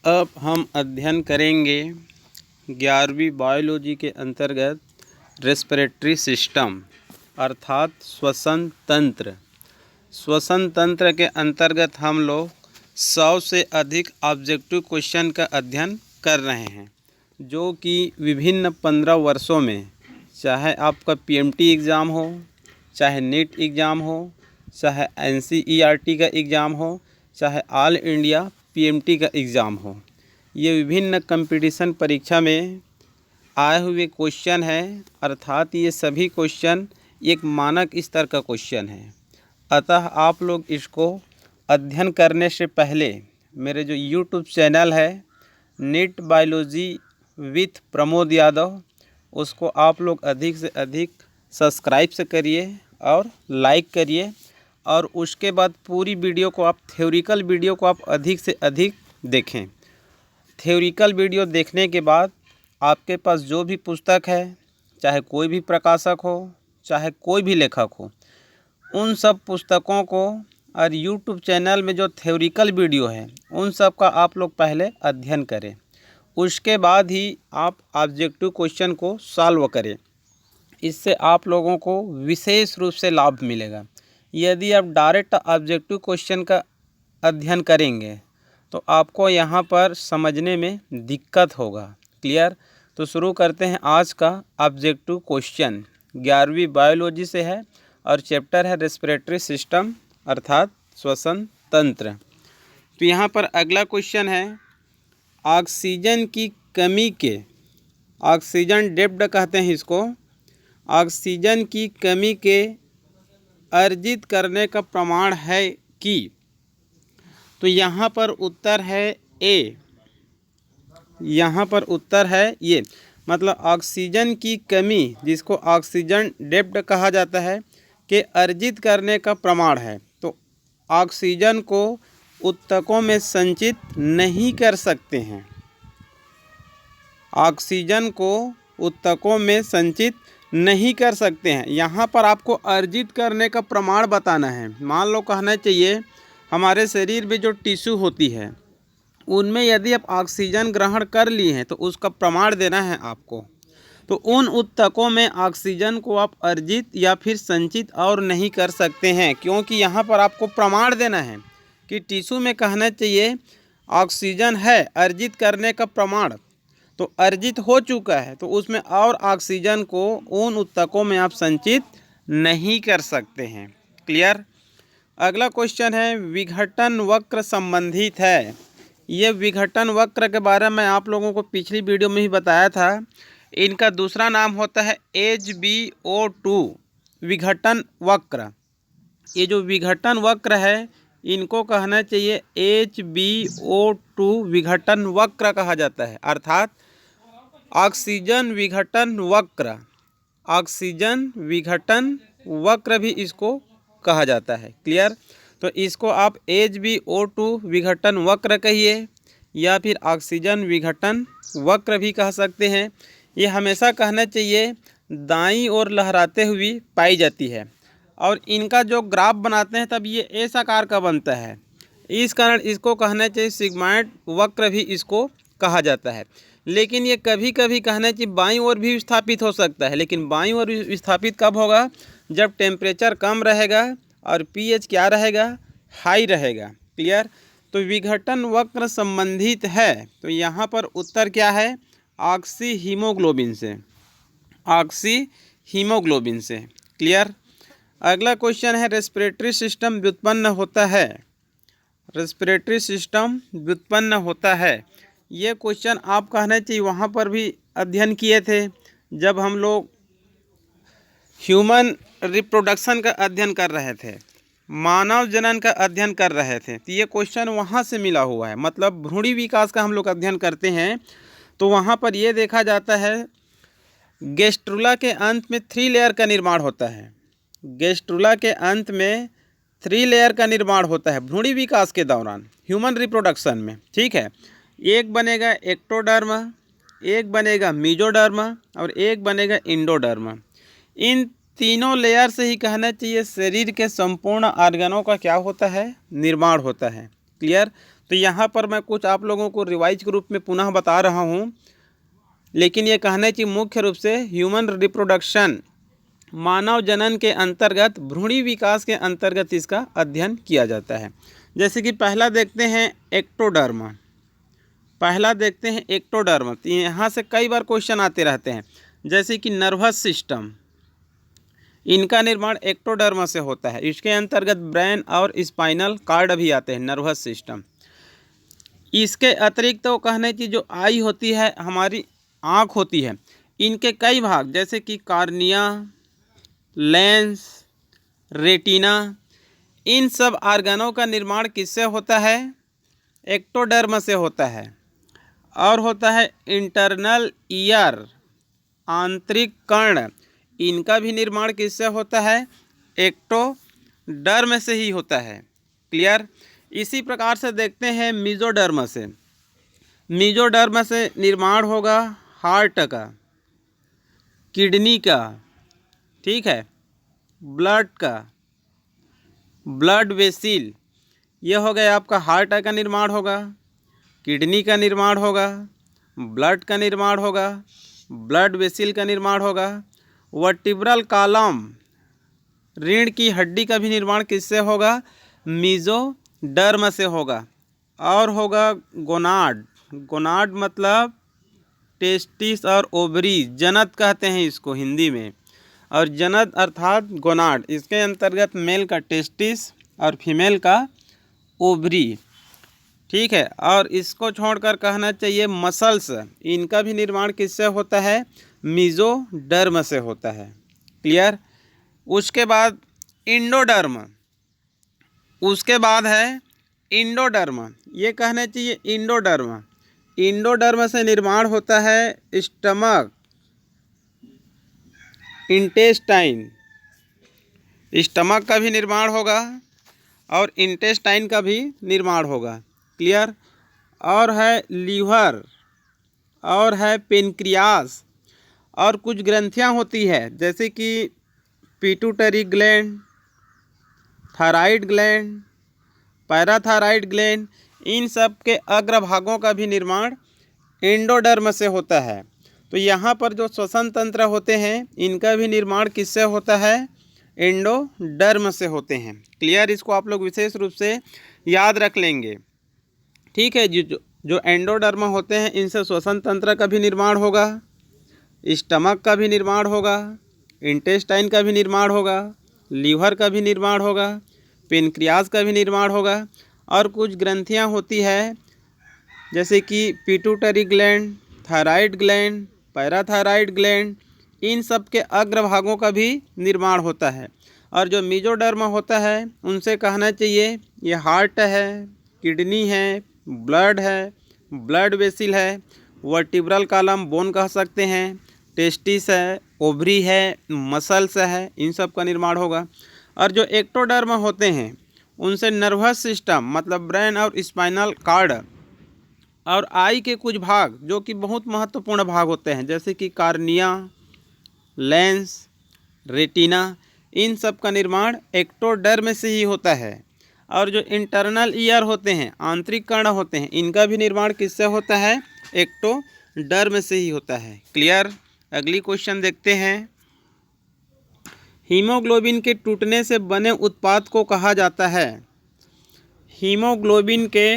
अब हम अध्ययन करेंगे 11वीं बायोलॉजी के अंतर्गत रेस्पिरेटरी सिस्टम अर्थात श्वसन तंत्र। श्वसन तंत्र के अंतर्गत हम लोग 100 से अधिक ऑब्जेक्टिव क्वेश्चन का अध्ययन कर रहे हैं, जो कि विभिन्न 15 वर्षों में, चाहे आपका पीएमटी एग्ज़ाम हो, चाहे नीट एग्ज़ाम हो, चाहे एनसीईआरटी का एग्ज़ाम हो, चाहे ऑल इंडिया पीएमटी का एग्ज़ाम हो, ये विभिन्न कंपटीशन परीक्षा में आए हुए क्वेश्चन हैं। अर्थात ये सभी क्वेश्चन एक मानक स्तर का क्वेश्चन है। अतः आप लोग इसको अध्ययन करने से पहले मेरे जो यूट्यूब चैनल है NEET biology with Pramod Yadav, उसको आप लोग अधिक से अधिक सब्सक्राइब से करिए और लाइक करिए, और उसके बाद पूरी वीडियो को आप थ्योरिकल वीडियो को आप अधिक से अधिक देखें। थ्योरिकल वीडियो देखने के बाद आपके पास जो भी पुस्तक है, चाहे कोई भी प्रकाशक हो, चाहे कोई भी लेखक हो, उन सब पुस्तकों को और यूट्यूब चैनल में जो थ्योरिकल वीडियो है उन सब का आप लोग पहले अध्ययन करें। उसके बाद ही आप ऑब्जेक्टिव क्वेश्चन को सॉल्व करें। इससे आप लोगों को विशेष रूप से लाभ मिलेगा। यदि आप डायरेक्ट ऑब्जेक्टिव क्वेश्चन का अध्ययन करेंगे तो आपको यहाँ पर समझने में दिक्कत होगा। क्लियर? तो शुरू करते हैं आज का ऑब्जेक्टिव क्वेश्चन। 11वीं बायोलॉजी से है और चैप्टर है रेस्पिरेटरी सिस्टम अर्थात श्वसन तंत्र। तो यहाँ पर अगला क्वेश्चन है, ऑक्सीजन की कमी के, ऑक्सीजन डेप्थ कहते हैं इसको, ऑक्सीजन की कमी के अर्जित करने का प्रमाण है कि। तो यहाँ पर उत्तर है ए। यहाँ पर उत्तर है ये, मतलब ऑक्सीजन की कमी, जिसको ऑक्सीजन डेप्थ कहा जाता है, के अर्जित करने का प्रमाण है। तो ऑक्सीजन को ऊतकों में संचित नहीं कर सकते हैं, ऑक्सीजन को ऊतकों में संचित नहीं कर सकते हैं। यहाँ पर आपको अर्जित करने का प्रमाण बताना है। मान लो कहना चाहिए हमारे शरीर में जो टिश्यू होती है उनमें यदि आप ऑक्सीजन ग्रहण कर लिए हैं तो उसका प्रमाण देना है आपको। तो उन ऊतकों में ऑक्सीजन को आप अर्जित या फिर संचित और नहीं कर सकते हैं, क्योंकि यहाँ पर आपको प्रमाण देना है कि टिश्यू में कहना चाहिए ऑक्सीजन है, अर्जित करने का प्रमाण तो अर्जित हो चुका है, तो उसमें और ऑक्सीजन को उन ऊतकों में आप संचित नहीं कर सकते हैं। क्लियर? अगला क्वेश्चन है, विघटन वक्र संबंधित है। ये विघटन वक्र के बारे में आप लोगों को पिछली वीडियो में ही बताया था। इनका दूसरा नाम होता है HBO2 विघटन वक्र। ये जो विघटन वक्र है इनको कहना चाहिए HBO2 विघटन वक्र कहा जाता है, अर्थात ऑक्सीजन विघटन वक्र। ऑक्सीजन विघटन वक्र भी इसको कहा जाता है। क्लियर? तो इसको आप HBO2 विघटन वक्र कहिए या फिर ऑक्सीजन विघटन वक्र भी कह सकते हैं। ये हमेशा कहना चाहिए दाईं ओर लहराते हुए पाई जाती है, और इनका जो ग्राफ बनाते हैं तब ये एस आकार का बनता है। इस कारण इसको कहना चाहिए सिग्माइड वक्र भी इसको कहा जाता है। लेकिन ये कभी कभी कहना चाहिए बाईं ओर भी विस्थापित हो सकता है, लेकिन बाईं ओर विस्थापित कब होगा? जब टेम्परेचर कम रहेगा और पीएच क्या रहेगा? हाई रहेगा। क्लियर? तो विघटन वक्र संबंधित है, तो यहाँ पर उत्तर क्या है? ऑक्सी हीमोग्लोबिन से, ऑक्सी हीमोग्लोबिन से। क्लियर? अगला क्वेश्चन है, रेस्पिरेटरी सिस्टम व्युत्पन्न होता है, रेस्पिरेटरी सिस्टम व्युत्पन्न होता है। ये क्वेश्चन आप कहना चाहिए वहाँ पर भी अध्ययन किए थे जब हम लोग ह्यूमन रिप्रोडक्शन का अध्ययन कर रहे थे, मानव जनन का अध्ययन कर रहे थे। तो ये क्वेश्चन वहाँ से मिला हुआ है। मतलब भ्रूणी विकास का हम लोग अध्ययन करते हैं तो वहाँ पर ये देखा जाता है गैस्ट्रुला के अंत में 3 लेयर का निर्माण होता है। गैस्ट्रुला के अंत में 3 लेयर का निर्माण होता है भ्रूणी विकास के दौरान, ह्यूमन रिप्रोडक्शन में। ठीक है? एक बनेगा एक्टोडर्मा, एक बनेगा मीजोडर्मा और एक बनेगा इंडोडर्मा। इन तीनों लेयर से ही कहना चाहिए शरीर के संपूर्ण ऑर्गनों का क्या होता है? निर्माण होता है। क्लियर? तो यहाँ पर मैं कुछ आप लोगों को रिवाइज के रूप में पुनः बता रहा हूँ, लेकिन ये कहना चाहिए मुख्य रूप से ह्यूमन रिप्रोडक्शन, मानव जनन के अंतर्गत भ्रूणी विकास के अंतर्गत इसका अध्ययन किया जाता है। जैसे कि पहला देखते हैं एक्टोडर्म। तो यहाँ से कई बार क्वेश्चन आते रहते हैं, जैसे कि नर्वस सिस्टम, इनका निर्माण एक्टोडर्म से होता है। इसके अंतर्गत ब्रेन और स्पाइनल कार्ड भी आते हैं, नर्वस सिस्टम। इसके अतिरिक्त तो कहने की जो आई होती है, हमारी आँख होती है, इनके कई भाग जैसे कि कार्निया, लेंस, रेटिना, इन सब ऑर्गनों का निर्माण किससे होता है? एक्टोडर्म से होता है। और होता है इंटरनल ईयर, आंतरिक कर्ण, इनका भी निर्माण किससे होता है? एक्टोडर्म से ही होता है। क्लियर। इसी प्रकार से देखते हैं मेसोडर्म से। मेसोडर्म से निर्माण होगा हार्ट का, किडनी का, ठीक है, ब्लड का, ब्लड वेसिल, ये हो गया आपका हार्ट का निर्माण होगा, किडनी का निर्माण होगा, ब्लड का निर्माण होगा, ब्लड वेसिल का निर्माण होगा। वर्टिब्रल कॉलम, रीढ़ की हड्डी का भी निर्माण किससे होगा? मेसोडर्म से होगा। और होगा गोनाड। गोनाड मतलब टेस्टिस और ओवरी, जनत कहते हैं इसको हिंदी में, और जनत अर्थात गोनाड, इसके अंतर्गत मेल का टेस्टिस और फीमेल का ओवरी, ठीक है। और इसको छोड़कर कहना चाहिए मसल्स, इनका भी निर्माण किससे होता है? मेसोडर्म से होता है। क्लियर। उसके बाद इंडोडर्म, उसके बाद है इंडोडर्म, ये कहना चाहिए इंडोडर्म। इंडोडर्म से निर्माण होता है स्टमक, इंटेस्टाइन, स्टमक का भी निर्माण होगा और इंटेस्टाइन का भी निर्माण होगा। क्लियर। और है लीवर, और है पेनक्रियास, और कुछ ग्रंथियां होती है जैसे कि pituitary gland, thyroid gland, parathyroid gland, इन सब के अग्रभागों का भी निर्माण एंडोडर्म से होता है। तो यहाँ पर जो श्वसन तंत्र होते हैं, इनका भी निर्माण किससे होता है? एंडोडर्म से होते हैं। क्लियर। इसको आप लोग विशेष रूप से याद रख लेंगे, ठीक है। जो एंडोडर्म होते हैं, इनसे श्वसन तंत्र का भी निर्माण होगा, स्टमक का भी निर्माण होगा, इंटेस्टाइन का भी निर्माण होगा, लीवर का भी निर्माण होगा, पेनक्रियास का भी निर्माण होगा। और कुछ ग्रंथियां होती है जैसे कि pituitary gland, thyroid gland, parathyroid gland, इन सब के अग्रभागों का भी निर्माण होता है। और जो मेसोडर्म होता है, उनसे कहना चाहिए ये हार्ट है, किडनी है, ब्लड है, ब्लड वेसिल है, वर्टिब्रल कॉलम बोन कह सकते हैं, टेस्टिस है, ओवरी है, मसल्स है, इन सब का निर्माण होगा। और जो एक्टोडर्म होते हैं, उनसे नर्वस सिस्टम मतलब ब्रेन और स्पाइनल कार्ड और आई के कुछ भाग जो कि बहुत महत्वपूर्ण भाग होते हैं जैसे कि कार्निया, लेंस, रेटिना, इन सब का निर्माण एक्टोडर्म से ही होता है। और जो इंटरनल ईयर होते हैं, आंतरिक कर्ण होते हैं, इनका भी निर्माण किससे होता है? एक्टोडर्म से ही होता है। क्लियर। अगली क्वेश्चन देखते हैं। हीमोग्लोबिन के टूटने से बने उत्पाद को कहा जाता है? हीमोग्लोबिन के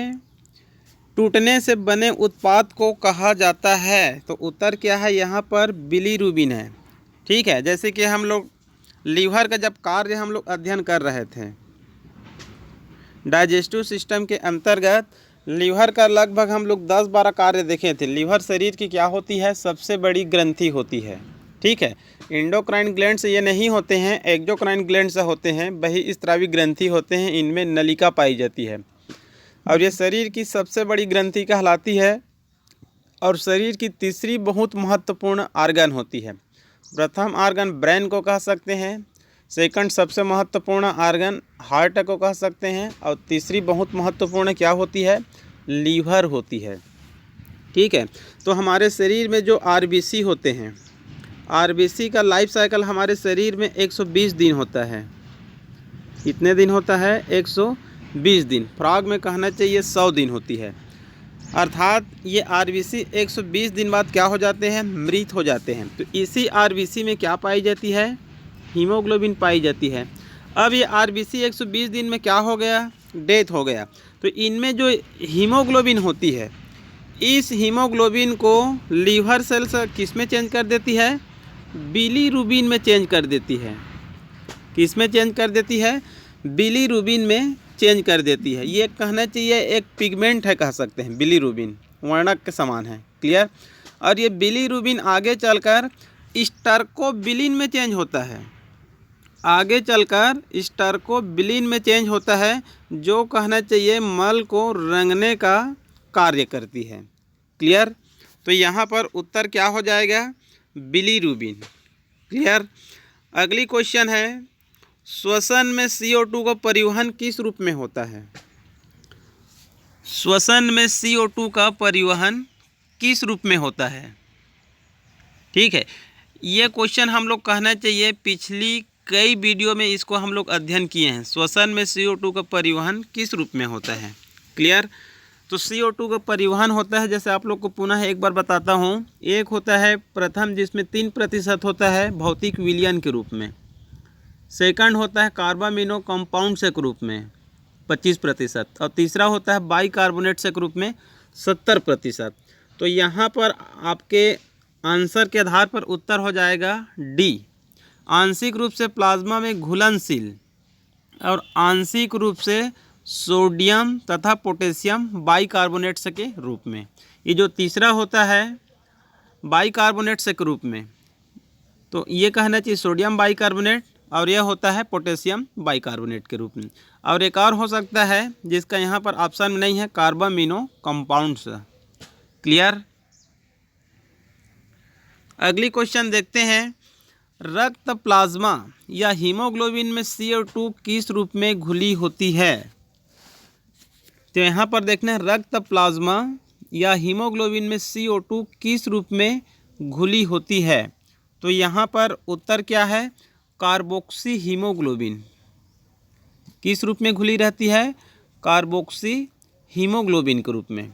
टूटने से बने उत्पाद को कहा जाता है, तो उत्तर क्या है यहाँ पर? बिलीरुबिन है, ठीक है। जैसे कि हम लोग लीवर का जब कार्य हम लोग अध्ययन कर रहे थे, डाइजेस्टिव सिस्टम के अंतर्गत लीवर का लगभग हम लोग 10-12 कार्य देखे थे। लीवर शरीर की क्या होती है? सबसे बड़ी ग्रंथि होती है, ठीक है। एंडोक्राइन ग्लैंड से ये नहीं होते हैं, एक्सोक्राइन ग्लैंड से होते हैं, बहिस्रावी ग्रंथि होते हैं, इनमें नलिका पाई जाती है और ये शरीर की सबसे बड़ी ग्रंथि कहलाती है और शरीर की तीसरी बहुत महत्वपूर्ण आर्गन होती है। प्रथम आर्गन ब्रेन को कह सकते हैं, सेकंड सबसे महत्वपूर्ण आर्गन हार्ट को कह सकते हैं और तीसरी बहुत महत्वपूर्ण क्या होती है? लीवर होती है, ठीक है। तो हमारे शरीर में जो आरबीसी होते हैं, आरबीसी का लाइफ साइकिल हमारे शरीर में 120 दिन होता है। कितने दिन होता है? 20 दिन, फ्रॉग में कहना चाहिए 100 दिन होती है। अर्थात ये आरबीसी 120 दिन बाद क्या हो जाते हैं, मृत हो जाते हैं। तो इसी आरबीसी में क्या पाई जाती है, हीमोग्लोबिन पाई जाती है। अब ये आरबीसी 120 दिन में क्या हो गया, डेथ हो गया। तो इनमें जो हीमोग्लोबिन होती है, इस हीमोग्लोबिन को लीवर सेल्स किस में चेंज कर देती है, बिलीरुबिन में चेंज कर देती है। किस में चेंज कर देती है, बिलीरुबिन में चेंज कर देती है। ये कहना चाहिए एक पिगमेंट है, कह सकते हैं, बिलीरुबिन वर्णक के समान है। क्लियर। और ये बिलीरुबिन आगे चलकर स्टर्कोबिलिन में चेंज होता है, आगे चलकर स्टर्कोबिलिन में चेंज होता है, जो कहना चाहिए मल को रंगने का कार्य करती है। क्लियर। तो यहाँ पर उत्तर क्या हो जाएगा, बिलीरुबिन। क्लियर। अगली क्वेश्चन है, श्वसन में CO2 का परिवहन किस रूप में होता है। श्वसन में CO2 का परिवहन किस रूप में होता है। ठीक है, ये क्वेश्चन हम लोग कहना चाहिए पिछली कई वीडियो में इसको हम लोग अध्ययन किए हैं। श्वसन में CO2 का परिवहन किस रूप में होता है। क्लियर। तो CO2 का परिवहन होता है, जैसे आप लोग को पुनः एक बार बताता हूँ। एक होता है प्रथम, जिसमें 3% होता है भौतिक विलयन के रूप में। सेकंड होता है कार्बामिनो कंपाउंड्स के रूप में 25%, और तीसरा होता है बाइकार्बोनेट्स के रूप में 70%। तो यहाँ पर आपके आंसर के आधार पर उत्तर हो जाएगा डी, आंशिक रूप से प्लाज्मा में घुलनशील और आंशिक रूप से सोडियम तथा पोटेशियम बाइकार्बोनेट्स के रूप में। ये जो तीसरा होता है बाइकार्बोनेट्स के रूप में, तो ये कहना चाहिए सोडियम बाइकार्बोनेट, और यह होता है पोटेशियम बाइकार्बोनेट के रूप में। और एक और हो सकता है जिसका यहाँ पर ऑप्शन में नहीं है, कार्बामिनो कंपाउंड्स। क्लियर। अगली क्वेश्चन देखते हैं, रक्त प्लाज्मा या हीमोग्लोबिन में CO2 किस रूप में घुली होती है। तो यहाँ पर देखना है, रक्त प्लाज्मा या हीमोग्लोबिन में CO2 किस रूप में घुली होती है। तो यहाँ पर उत्तर क्या है, कार्बोक्सी हीमोग्लोबिन। किस रूप में घुली रहती है, कार्बोक्सी हीमोग्लोबिन के रूप में।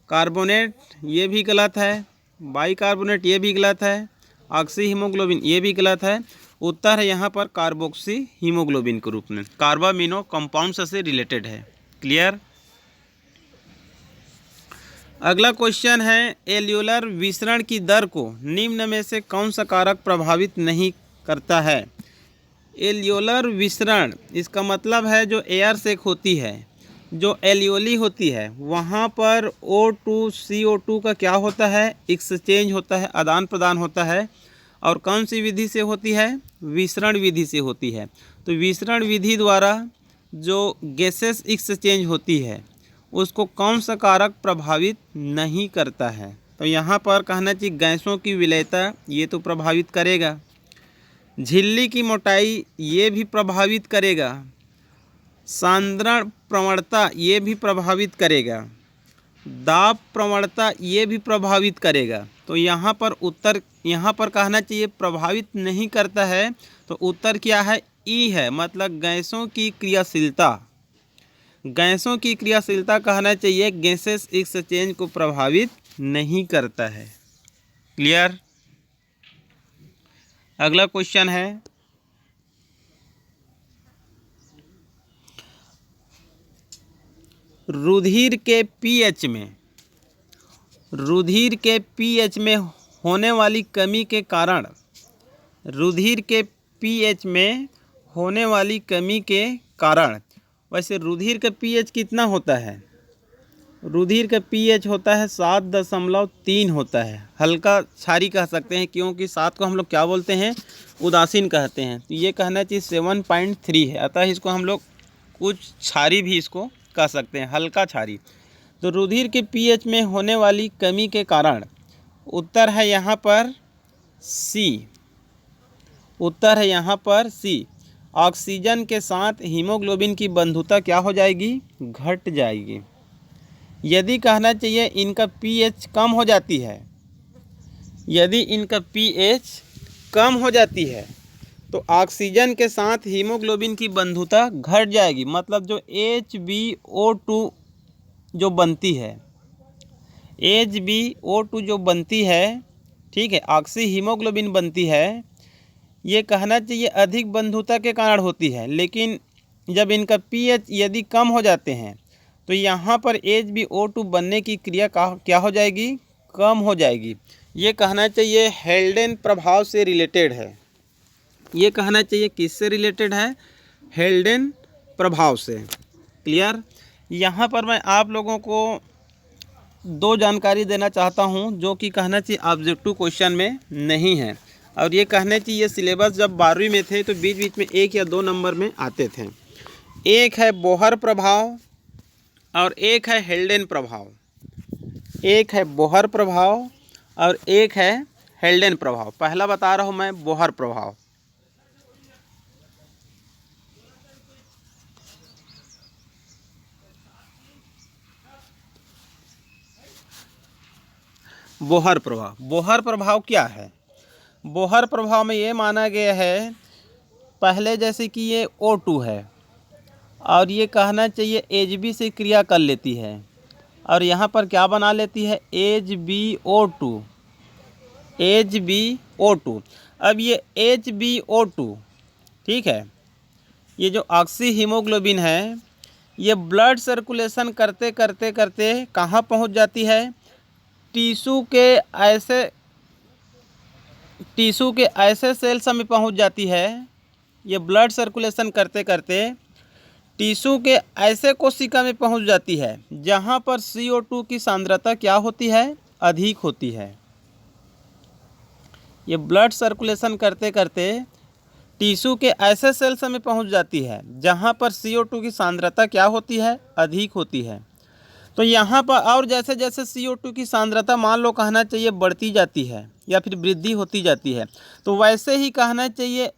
कार्बोनेट ये भी गलत है, बाइकार्बोनेट ये भी गलत है, ऑक्सी हीमोग्लोबिन ये भी गलत है। उत्तर है यहाँ पर कार्बोक्सी हीमोग्लोबिन के रूप में, कार्बामिनो कंपाउंड्स से रिलेटेड है। क्लियर। अगला क्वेश्चन है, एल्यूलर विसरण की दर को निम्न में से कौन सा कारक प्रभावित नहीं करता है। एल्यूलर विसरण, इसका मतलब है जो एयर सेक होती है, जो एल्यूली होती है, वहाँ पर O2 CO2 का क्या होता है, एक्सचेंज होता है, आदान प्रदान होता है। और कौन सी विधि से होती है, विसरण विधि से होती है। तो विसरण विधि द्वारा जो गैसेस एक्सचेंज होती है, उसको कौन सा कारक प्रभावित नहीं करता है। तो यहाँ पर कहना चाहिए गैसों की विलयता ये तो प्रभावित करेगा, झिल्ली की मोटाई ये भी प्रभावित करेगा, सांद्रण प्रवणता ये भी प्रभावित करेगा, दाब प्रवणता ये भी प्रभावित करेगा। तो यहाँ पर उत्तर, यहाँ पर कहना चाहिए प्रभावित नहीं करता है। तो उत्तर क्या है, ई है, मतलब गैसों की क्रियाशीलता। गैसों की क्रियाशीलता कहना चाहिए गैसेस एक्सचेंज को प्रभावित नहीं करता है। क्लियर। अगला क्वेश्चन है, रुधिर के पीएच में, रुधिर के पीएच में होने वाली कमी के कारण, रुधिर के पीएच में होने वाली कमी के कारण। वैसे रुधिर का पीएच कितना होता है, रुधिर का पीएच होता है 7.3 होता है। हल्का क्षारी कह सकते हैं, क्योंकि 7 को हम लोग क्या बोलते हैं, उदासीन कहते हैं। तो ये कहना चाहिए 7.3 है, अतः इसको हम लोग कुछ क्षारी भी इसको कह सकते हैं, हल्का क्षारी। तो रुधिर के पीएच में होने वाली कमी के कारण उत्तर है यहाँ पर सी, उत्तर है यहाँ पर सी। ऑक्सीजन के साथ हीमोग्लोबिन की बंधुता क्या हो जाएगी, घट जाएगी। यदि कहना चाहिए इनका पीएच कम हो जाती है, यदि इनका पीएच कम हो जाती है, तो ऑक्सीजन के साथ हीमोग्लोबिन की बंधुता घट जाएगी, मतलब जो HbO2 जो बनती है, HbO2 जो बनती है, ठीक है, ऑक्सी हीमोग्लोबिन बनती है, ये कहना चाहिए अधिक बंधुता के कारण होती है। लेकिन जब इनका pH यदि कम हो जाते हैं तो यहाँ पर HbO2 बनने की क्रिया क्या हो जाएगी, कम हो जाएगी। ये कहना चाहिए हेल्डेन प्रभाव से रिलेटेड है। ये कहना चाहिए किससे रिलेटेड है, हेल्डेन प्रभाव से। क्लियर। यहाँ पर मैं आप लोगों को दो जानकारी देना चाहता हूँ जो कि कहना चाहिए ऑब्जेक्टिव क्वेश्चन में नहीं है, और ये कहने चाहिए सिलेबस जब 12वीं में थे तो बीच बीच में 1 या 2 नंबर में आते थे। एक है बोहर प्रभाव और एक है हेल्डेन प्रभाव। एक है बोहर प्रभाव और एक है हेल्डेन प्रभाव। पहला बता रहा हूँ मैं, बोहर प्रभाव। बोहर प्रभाव, बोहर प्रभाव क्या है? बोहर प्रभाव में ये माना गया है, पहले जैसे कि ये O2 है और ये कहना चाहिए Hb से क्रिया कर लेती है और यहाँ पर क्या बना लेती है, HbO2। HbO2। अब ये HbO2, ठीक है, ये जो ऑक्सी हीमोग्लोबिन है, ये ब्लड सर्कुलेशन करते करते करते कहाँ पहुँच जाती है, टिश्यू के ऐसे सेल्स में पहुंच जाती है। ये ब्लड सर्कुलेशन करते करते टिश्यू के ऐसे कोशिका में पहुंच जाती है जहां पर CO2 की सांद्रता क्या होती है, अधिक होती है। ये ब्लड सर्कुलेशन करते करते टिश्यू के ऐसे सेल्स में पहुंच जाती है जहां पर CO2 की सांद्रता क्या होती है, अधिक होती है। तो यहाँ पर और जैसे जैसे CO2 की सांद्रता मान लो कहना चाहिए बढ़ती जाती है या फिर वृद्धि होती जाती है, तो वैसे ही कहना चाहिए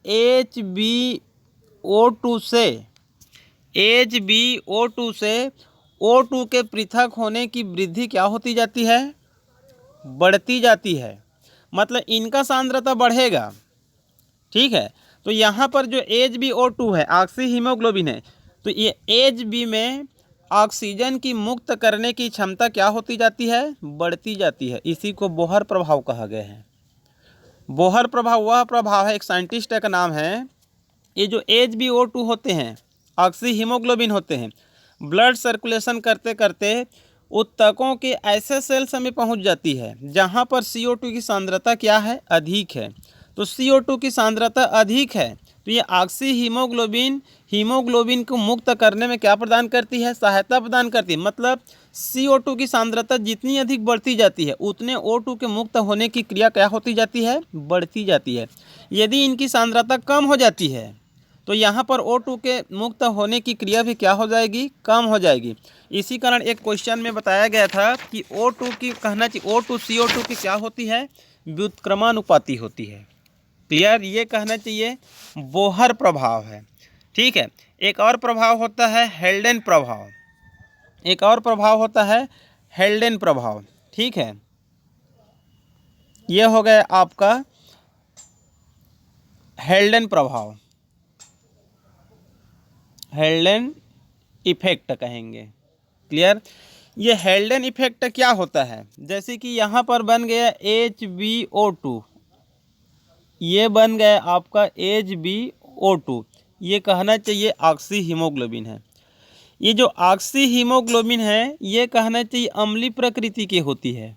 HbO2 से O2 के पृथक होने की वृद्धि क्या होती जाती है, बढ़ती जाती है। मतलब इनका सांद्रता बढ़ेगा, ठीक है। तो यहाँ पर जो HbO2 है, ऑक्सी हीमोग्लोबिन है, तो ये Hb में ऑक्सीजन की मुक्त करने की क्षमता क्या होती जाती है, बढ़ती जाती है। इसी को बोहर प्रभाव कहा गया है। बोहर प्रभाव वह प्रभाव है, एक साइंटिस्ट का नाम है, ये जो HbO2 होते हैं, ऑक्सी हीमोग्लोबिन होते हैं, ब्लड सर्कुलेशन करते करते उत्तकों के ऐसे सेल्स में पहुंच जाती है जहां पर CO2 की सांद्रता क्या है, अधिक है। तो CO2 की सांद्रता अधिक है तो ये ऑक्सी हीमोग्लोबिन को मुक्त करने में क्या प्रदान करती है, सहायता प्रदान करती है। मतलब CO2 की सांद्रता जितनी अधिक बढ़ती जाती है उतने O2 के मुक्त होने की क्रिया क्या होती जाती है, बढ़ती जाती है। यदि इनकी सांद्रता कम हो जाती है तो यहाँ पर O2 के मुक्त होने की क्रिया भी क्या हो जाएगी, कम हो जाएगी। इसी कारण एक क्वेश्चन में बताया गया था कि O2 की कहना चाहिए O2 CO2 की क्या होती है, व्युत्क्रमानुपाती होती है। क्लियर। ये कहना चाहिए बोहर प्रभाव है, ठीक है। एक और प्रभाव होता है हेल्डेन प्रभाव। एक और प्रभाव होता है हेल्डेन प्रभाव, ठीक है। ये हो गया आपका हेल्डेन प्रभाव, हेल्डेन इफेक्ट कहेंगे। क्लियर। ये हेल्डेन इफेक्ट क्या होता है, जैसे कि यहाँ पर बन गया HbO2, ये बन गया आपका HbO2, ये कहना चाहिए ऑक्सी हीमोग्लोबिन है। ये जो ऑक्सी हीमोग्लोबिन है ये कहना चाहिए अम्लीय प्रकृति की होती है।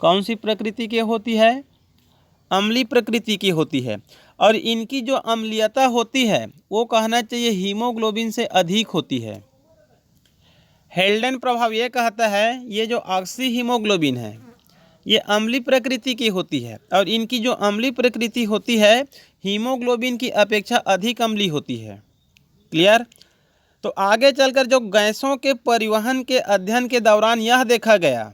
कौन सी प्रकृति की होती है, अम्लीय प्रकृति की होती है। और इनकी जो अम्लीयता होती है वो कहना चाहिए हीमोग्लोबिन से अधिक होती है। हेल्डेन प्रभाव ये कहता है ये जो ऑक्सी हीमोग्लोबिन है ये अम्लीय प्रकृति की होती है और इनकी जो अम्लीय प्रकृति होती है हीमोग्लोबिन की अपेक्षा अधिक अम्लीय होती है। क्लियर। तो आगे चलकर जो गैसों के परिवहन के अध्ययन के दौरान यह देखा गया,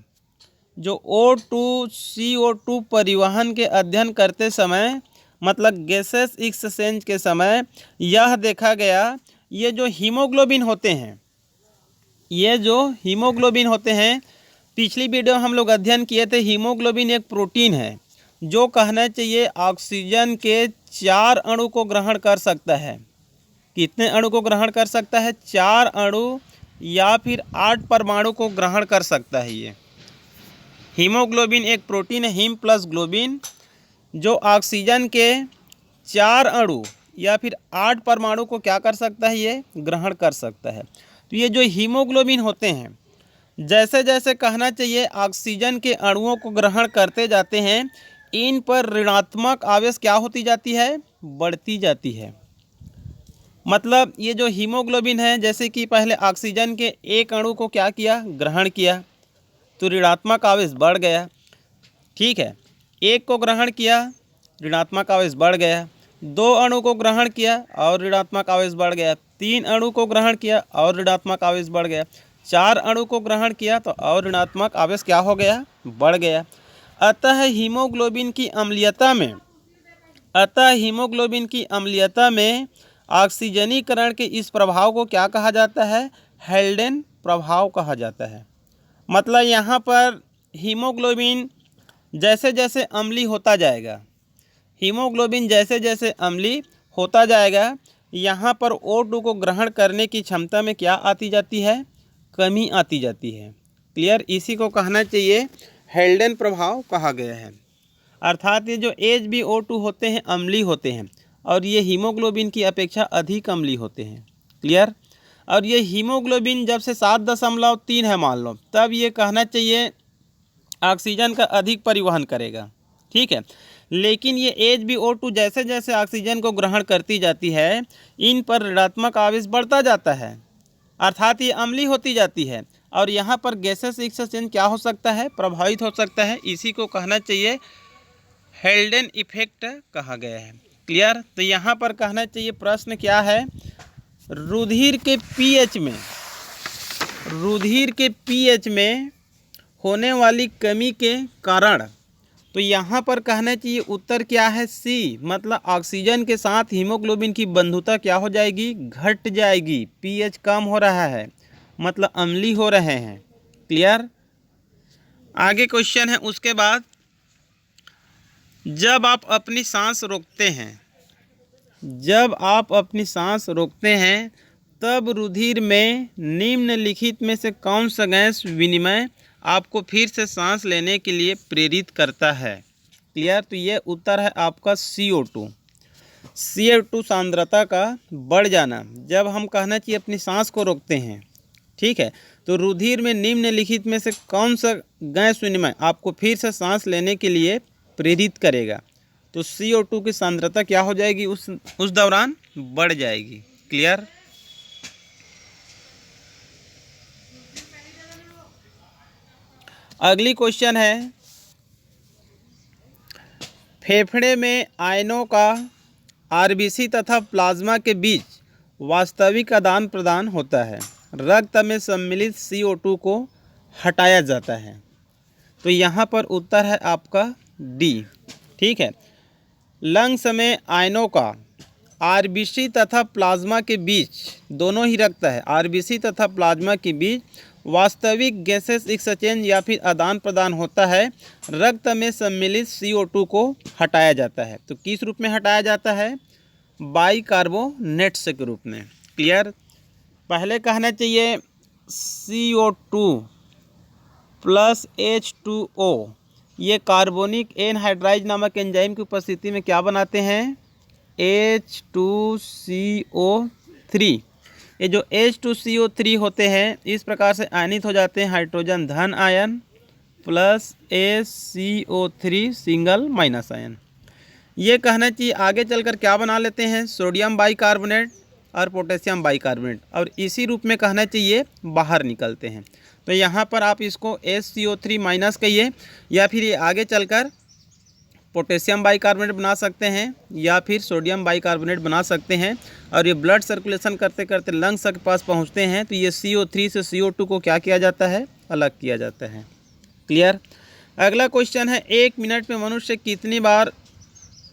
जो O2CO2 परिवहन के अध्ययन करते समय मतलब गैसेस एक्सचेंज के समय यह देखा गया, ये जो हीमोग्लोबिन होते हैं, ये जो हीमोग्लोबिन होते हैं, पिछली वीडियो हम लोग अध्ययन किए थे, हीमोग्लोबिन एक प्रोटीन है जो कहना चाहिए ऑक्सीजन के 4 अणु को ग्रहण कर सकता है। कितने अणु को ग्रहण कर सकता है? 4 अणु या फिर 8 परमाणु को ग्रहण कर सकता है। ये हीमोग्लोबिन एक प्रोटीन है, हीम प्लस ग्लोबिन, जो ऑक्सीजन के 4 अणु या फिर 8 परमाणु को क्या कर सकता है? ये ग्रहण कर सकता है। तो ये जो हीमोग्लोबिन होते हैं, जैसे जैसे कहना चाहिए ऑक्सीजन के अणुओं को ग्रहण करते जाते हैं, इन पर ऋणात्मक आवेश क्या होती जाती है? बढ़ती जाती है। मतलब ये जो हीमोग्लोबिन है, जैसे कि पहले ऑक्सीजन के एक अणु को क्या किया? ग्रहण किया, तो ऋणात्मक आवेश बढ़ गया। ठीक है, एक को ग्रहण किया, ऋणात्मक आवेश बढ़ गया। 2 अणु को ग्रहण किया और ऋणात्मक आवेश बढ़ गया। 3 अणु को ग्रहण किया और ऋणात्मक आवेश बढ़ गया। 4 अणु को ग्रहण किया तो और ऋणात्मक आवेश क्या हो गया? बढ़ गया। अतः हीमोग्लोबिन की अम्लीयता में ऑक्सीजनीकरण के इस प्रभाव को क्या कहा जाता है? हेल्डेन प्रभाव कहा जाता है। मतलब यहाँ पर हीमोग्लोबिन जैसे जैसे अम्लीय होता जाएगा, यहाँ पर O2 को ग्रहण करने की क्षमता में क्या आती जाती है? कमी आती जाती है। क्लियर? इसी को कहना चाहिए हेल्डेन प्रभाव कहा गया है। अर्थात ये जो HbO2 होते हैं अम्लीय होते हैं और ये हीमोग्लोबिन की अपेक्षा अधिक अम्लीय होते हैं। क्लियर? और ये हीमोग्लोबिन जब से 7.3 है मान लो, तब ये कहना चाहिए ऑक्सीजन का अधिक परिवहन करेगा। ठीक है, लेकिन ये HbO2 जैसे जैसे ऑक्सीजन को ग्रहण करती जाती है, इन पर ऋणात्मक आवेश बढ़ता जाता है, अर्थात ये अम्लीय होती जाती है और यहाँ पर गैसेस एक्सचेंज क्या हो सकता है? प्रभावित हो सकता है। इसी को कहना चाहिए हेल्डेन इफेक्ट कहा गया है। क्लियर? तो यहाँ पर कहना चाहिए प्रश्न क्या है? रुधिर के पीएच में होने वाली कमी के कारण, तो यहाँ पर कहना चाहिए उत्तर क्या है? सी, मतलब ऑक्सीजन के साथ हीमोग्लोबिन की बंधुता क्या हो जाएगी? घट जाएगी। पीएच कम हो रहा है, मतलब अम्लीय हो रहे हैं। क्लियर? आगे क्वेश्चन है उसके बाद, जब आप अपनी सांस रोकते हैं तब रुधिर में निम्नलिखित में से कौन सा गैस विनिमय आपको फिर से सांस लेने के लिए प्रेरित करता है? क्लियर? तो ये उत्तर है आपका CO2 सांद्रता का बढ़ जाना। जब हम कहना चाहिए अपनी सांस को रोकते हैं, ठीक है, तो रुधिर में निम्नलिखित में से कौन सा गैस विनिमय आपको फिर से सांस लेने के लिए प्रेरित करेगा? तो CO2 की सांद्रता क्या हो जाएगी? उस दौरान बढ़ जाएगी। क्लियर? अगली क्वेश्चन है, फेफड़े में आयनों का आरबीसी तथा प्लाज्मा के बीच वास्तविक आदान प्रदान होता है। रक्त में सम्मिलित CO2 को हटाया जाता है। तो यहाँ पर उत्तर है आपका डी। ठीक है, लंग्स में आयनों का आरबीसी तथा प्लाज्मा के बीच, दोनों ही रखता है, आरबीसी तथा प्लाज्मा के बीच वास्तविक गैसेस एक्सचेंज या फिर आदान प्रदान होता है। रक्त में सम्मिलित CO2 को हटाया जाता है। तो किस रूप में हटाया जाता है? बाइकार्बोनेट्स के रूप में। क्लियर? पहले कहना चाहिए CO2 प्लस H2O, ये कार्बोनिक एनहाइड्राइज नामक एंजाइम की उपस्थिति में क्या बनाते हैं? H2CO3। ये जो H2CO3 होते हैं इस प्रकार से आयनित हो जाते हैं, हाइड्रोजन धन ion plus HCO3 single minus ion. ये कहना चाहिए आगे चलकर क्या बना लेते हैं? सोडियम बाइकार्बोनेट और पोटेशियम बाइकार्बोनेट, और इसी रूप में कहना चाहिए बाहर निकलते हैं। तो यहाँ पर आप इसको HCO3 माइनस कहिए, या फिर ये आगे चलकर पोटेशियम बाइकार्बोनेट बना सकते हैं या फिर सोडियम बाइकार्बोनेट बना सकते हैं। और ये ब्लड सर्कुलेशन करते करते लंग्स के पास पहुँचते हैं, तो ये CO3 से CO2 को क्या किया जाता है? अलग किया जाता है। क्लियर? अगला क्वेश्चन है, 1 मिनट में मनुष्य कितनी बार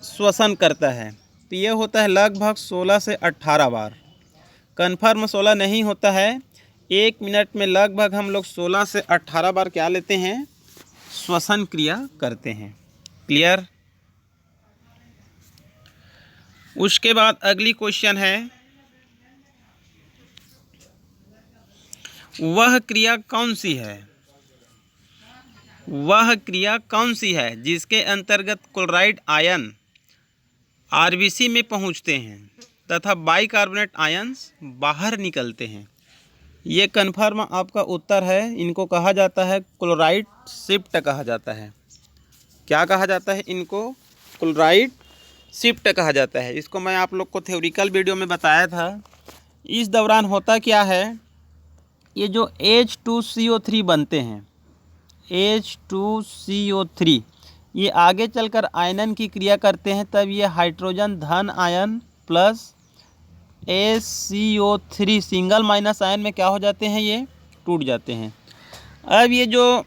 श्वसन करता है? तो ये होता है लगभग 16 से 18 बार। कन्फर्म 16 नहीं होता है, 1 मिनट में लगभग हम लोग 16 से 18 बार क्या लेते हैं? श्वसन क्रिया करते हैं। क्लियर? उसके बाद अगली क्वेश्चन है, वह क्रिया कौन सी है, वह क्रिया कौन सी है जिसके अंतर्गत क्लोराइड आयन आरबीसी में पहुंचते हैं तथा बाइकार्बोनेट आयन्स बाहर निकलते हैं। ये कन्फर्म आपका उत्तर है। इनको कहा जाता है क्लोराइड शिफ्ट कहा जाता है। क्या कहा जाता है इनको? क्लोराइड शिफ्ट कहा जाता है। इसको मैं आप लोग को थ्योरिकल वीडियो में बताया था। इस दौरान होता क्या है, ये जो H2CO3 बनते हैं, H2CO3, ये आगे चलकर आयनन की क्रिया करते हैं, तब ये हाइड्रोजन धन ion plus HCO3 single minus ion में क्या हो जाते हैं, ये टूट जाते हैं। अब ये जो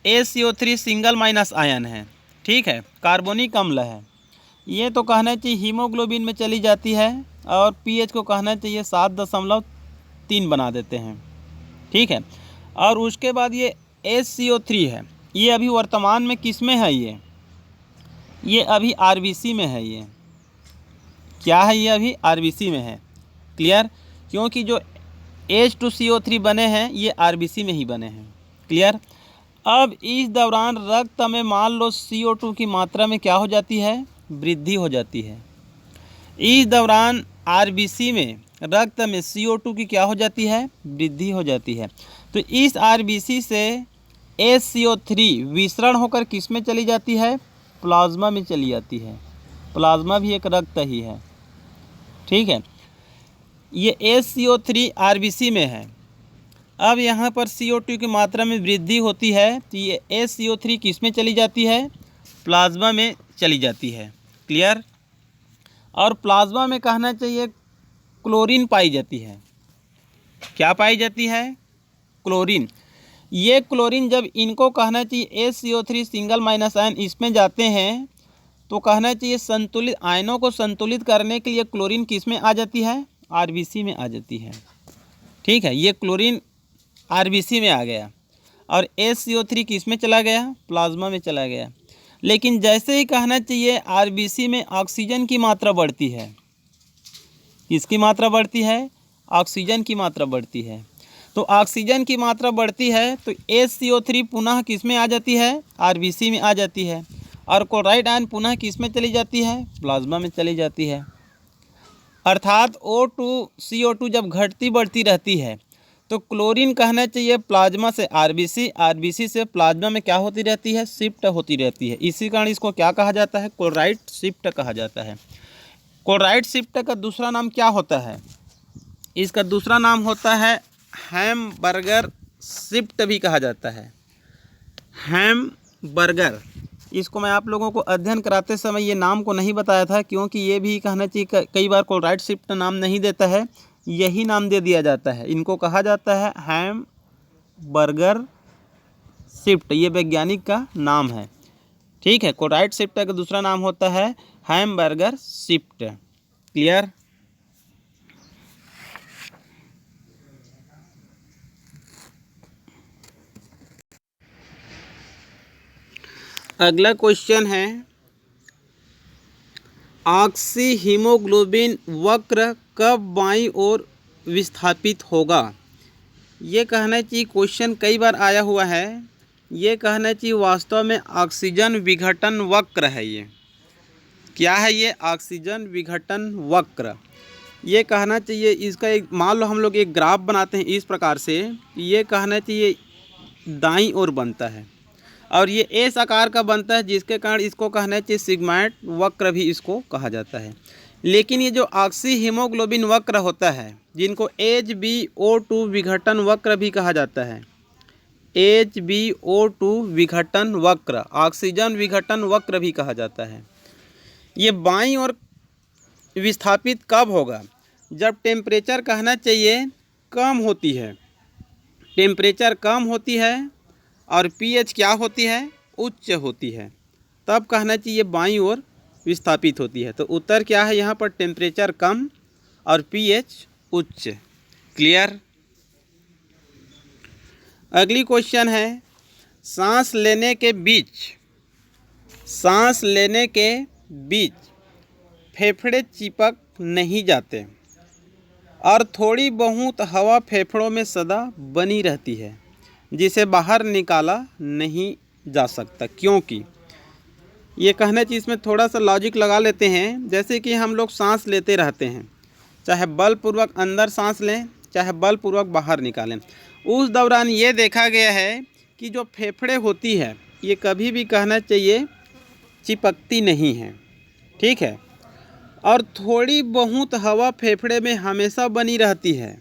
HCO3 सिंगल माइनस आयन है, ठीक है, कार्बनिक अम्ल है, ये तो कहना चाहिए हीमोग्लोबिन में चली जाती है और pH को कहना चाहिए 7.3 बना देते हैं, ठीक है। और उसके बाद ये HCO3 है, ये अभी वर्तमान में किस में है, ये अभी आरबीसी में है। ये क्या है, ये अभी आरबीसी में है। क्लियर? क्योंकि जो H2CO3 बने हैं ये आरबीसी में ही बने हैं। क्लियर? अब इस दौरान रक्त में मान लो CO2 की मात्रा में क्या हो जाती है, वृद्धि हो जाती है। इस दौरान आरबीसी में रक्त में CO2 की क्या हो जाती है, वृद्धि हो जाती है। तो इस आरबीसी से HCO3 विसरण होकर किस में चली जाती है, प्लाज्मा में चली जाती है। प्लाज्मा भी एक रक्त ही है, ठीक है। ये HCO3 आरबीसी में है। अब यहाँ पर CO2 की मात्रा में वृद्धि होती है तो ये HCO3 किस में चली जाती है, प्लाज्मा में चली जाती है। क्लियर? और प्लाज्मा में कहना चाहिए क्लोरीन पाई जाती है। क्या पाई जाती है, क्लोरीन। ये क्लोरीन जब इनको कहना चाहिए HCO3 सिंगल माइनस आयन इसमें जाते हैं तो कहना चाहिए संतुलित आयनों को संतुलित करने के लिए क्लोरीन किस में आ जाती है, आरबीसी में आ जाती है। ठीक है, ये क्लोरीन आरबीसी में आ गया और HCO3 किस में चला गया, प्लाज्मा में चला गया। लेकिन जैसे ही कहना चाहिए आरबीसी में ऑक्सीजन की मात्रा बढ़ती है, किसकी मात्रा बढ़ती है, ऑक्सीजन की मात्रा बढ़ती है। तो ऑक्सीजन की मात्रा बढ़ती है तो HCO3 पुनः किस में आ जाती है, आरबीसी में आ जाती है और क्लोराइड आयन पुनः किस में चली जाती है, प्लाज्मा में चली जाती है। अर्थात O2CO2 जब घटती बढ़ती रहती है तो क्लोरीन कहना चाहिए प्लाज्मा से आरबीसी, आरबीसी से प्लाज्मा में क्या होती रहती है, शिफ्ट होती रहती है। इसी कारण इसको क्या कहा जाता है, क्लोराइड शिफ्ट कहा जाता है। क्लोराइड शिफ्ट का दूसरा नाम क्या होता है, इसका दूसरा नाम होता है हैमबर्गर शिफ्ट भी कहा जाता है। हैमबर्गर, इसको मैं आप लोगों को अध्ययन कराते समय ये नाम को नहीं बताया था क्योंकि ये भी कहना चाहिए कई बार क्लोराइड शिफ्ट नाम नहीं देता है, यही नाम दे दिया जाता है। इनको कहा जाता है हैमबर्गर शिफ्ट, ये वैज्ञानिक का नाम है। ठीक है, क्लोराइड शिफ्ट का दूसरा नाम होता है हैमबर्गर शिफ्ट। क्लियर? अगला क्वेश्चन है, ऑक्सी हीमोग्लोबिन वक्र कब बाईं ओर विस्थापित होगा। ये कहना चाहिए क्वेश्चन कई बार आया हुआ है। ये कहना चाहिए वास्तव में ऑक्सीजन विघटन वक्र है। ये क्या है, ये ऑक्सीजन विघटन वक्र। ये कहना चाहिए इसका एक, मान लो हम लोग एक ग्राफ बनाते हैं इस प्रकार से, ये कहना चाहिए दाईं ओर बनता है और ये एस आकार का बनता है जिसके कारण इसको कहना चाहिए सिग्माइड वक्र भी इसको कहा जाता है। लेकिन ये जो ऑक्सी हीमोग्लोबिन वक्र होता है जिनको HbO2 विघटन वक्र भी कहा जाता है, HbO2 विघटन वक्र, ऑक्सीजन विघटन वक्र भी कहा जाता है। ये बाईं ओर विस्थापित कब होगा, जब टेम्परेचर कहना चाहिए कम होती है, टेम्परेचर कम होती है और pH क्या होती है, उच्च होती है, तब कहना चाहिए बाईं ओर विस्थापित होती है। तो उत्तर क्या है यहाँ पर, टेम्परेचर कम और pH उच्च। क्लियर? अगली क्वेश्चन है, सांस लेने के बीच फेफड़े चिपक नहीं जाते और थोड़ी बहुत हवा फेफड़ों में सदा बनी रहती है जिसे बाहर निकाला नहीं जा सकता। क्योंकि ये कहने चाहिए, इसमें थोड़ा सा लॉजिक लगा लेते हैं। जैसे कि हम लोग सांस लेते रहते हैं, चाहे बलपूर्वक अंदर सांस लें चाहे बलपूर्वक बाहर निकालें, उस दौरान ये देखा गया है कि जो फेफड़े होती है ये कभी भी कहना चाहिए चिपकती नहीं है, ठीक है। और थोड़ी बहुत हवा फेफड़े में हमेशा बनी रहती है,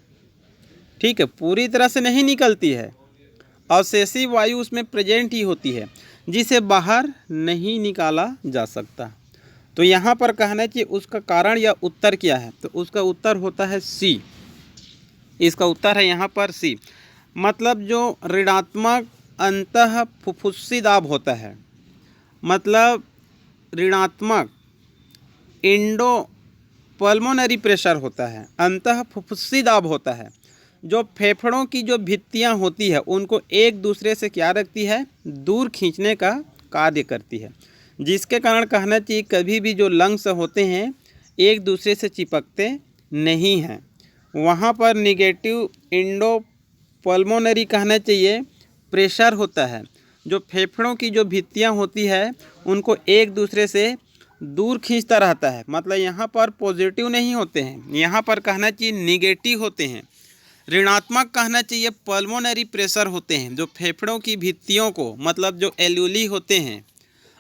ठीक है, पूरी तरह से नहीं निकलती है। अवशेषी वायु उसमें प्रेजेंट ही होती है जिसे बाहर नहीं निकाला जा सकता। तो यहाँ पर कहना चाहिए उसका कारण या उत्तर क्या है, तो उसका उत्तर होता है सी। इसका उत्तर है यहाँ पर सी। मतलब जो ऋणात्मक अंतः फुफ्फुसी दाब होता है, मतलब ऋणात्मक इंडो पल्मोनरी प्रेशर होता है, अंतः फुफ्फुसी दाब होता है, जो फेफड़ों की जो भित्तियाँ होती है उनको एक दूसरे से क्या रखती है, दूर खींचने का कार्य करती है, जिसके कारण कहना चाहिए कभी भी जो लंग्स होते हैं एक दूसरे से चिपकते नहीं हैं। वहाँ पर निगेटिव इंडो पल्मोनरी कहना चाहिए प्रेशर होता है, जो फेफड़ों की जो भित्तियाँ होती है उनको एक दूसरे से दूर खींचता रहता है। मतलब यहाँ पर पॉजिटिव नहीं होते हैं, यहाँ पर कहना चाहिए निगेटिव होते हैं। ऋणात्मक कहना चाहिए पल्मोनरी प्रेशर होते हैं, जो फेफड़ों की भित्तियों को, मतलब जो एल्यूली होते हैं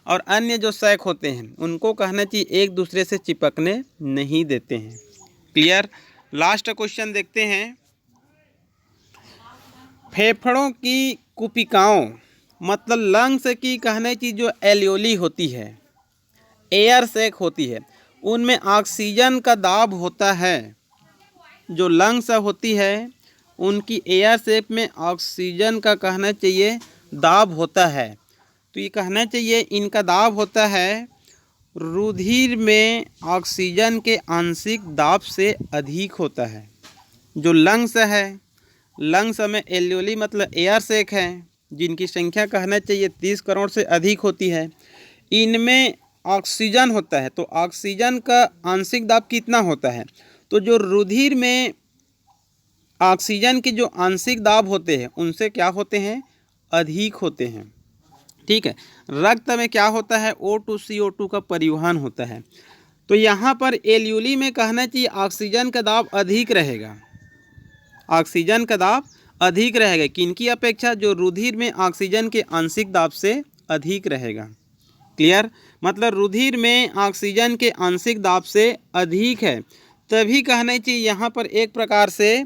और अन्य जो सैक होते हैं उनको कहना चाहिए एक दूसरे से चिपकने नहीं देते हैं। क्लियर। लास्ट क्वेश्चन देखते हैं। फेफड़ों की कुपिकाओं मतलब लंग्स की कहना चाहिए जो एल्यूली होती है, एयर सैक होती है, उनमें ऑक्सीजन का दाब होता है। जो लंग्स होती है उनकी एयर सैक में ऑक्सीजन का कहना चाहिए दाब होता है। तो ये कहना चाहिए इनका दाब होता है रुधिर में ऑक्सीजन के आंशिक दाब से अधिक होता है। जो लंग्स है, लंग्स में एल्यूली मतलब एयर सैक है जिनकी संख्या कहना चाहिए 30 करोड़ से अधिक होती है, इनमें ऑक्सीजन होता है। तो ऑक्सीजन का आंशिक दाब कितना होता है, तो जो रुधिर में ऑक्सीजन के जो आंशिक दाब होते हैं उनसे क्या होते हैं, अधिक होते हैं, ठीक है। रक्त में क्या होता है, O2 CO2 का परिवहन होता है। तो यहाँ पर एल्यूली में कहना चाहिए ऑक्सीजन का दाब अधिक रहेगा, ऑक्सीजन का दाब अधिक रहेगा किनकी अपेक्षा, जो रुधिर में ऑक्सीजन के आंशिक दाब से अधिक रहेगा। क्लियर। मतलब रुधिर में ऑक्सीजन के आंशिक दाब से अधिक है, तभी कहना चाहिए यहाँ पर एक प्रकार से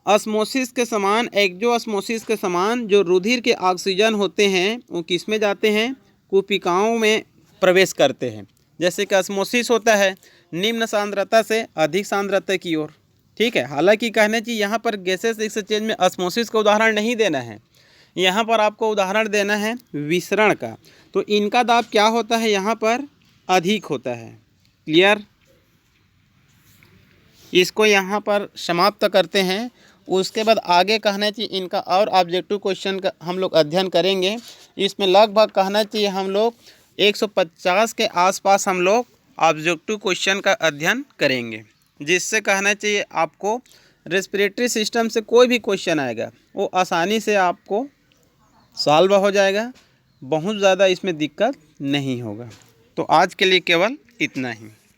ऑस्मोसिस के समान, एक्जोऑस्मोसिस के समान जो रुधिर के ऑक्सीजन होते हैं वो किस में जाते हैं, कुपिकाओं में प्रवेश करते हैं। जैसे कि ऑस्मोसिस होता है निम्न सांद्रता से अधिक सांद्रता की ओर, ठीक है। हालांकि कहना चाहिए यहाँ पर गैसेस एक्सचेंज में ऑस्मोसिस का उदाहरण नहीं देना है, यहाँ पर आपको उदाहरण देना है विसरण का। तो इनका दाब क्या होता है, यहाँ पर अधिक होता है। क्लियर। इसको यहाँ पर समाप्त करते हैं। उसके बाद आगे कहना चाहिए इनका और ऑब्जेक्टिव क्वेश्चन का हम लोग अध्ययन करेंगे। इसमें लगभग कहना चाहिए हम लोग 150 के आसपास हम लोग ऑब्जेक्टिव क्वेश्चन का अध्ययन करेंगे, जिससे कहना चाहिए आपको रेस्पिरेटरी सिस्टम से कोई भी क्वेश्चन आएगा वो आसानी से आपको सॉल्व हो जाएगा, बहुत ज़्यादा इसमें दिक्कत नहीं होगा। तो आज के लिए केवल इतना ही।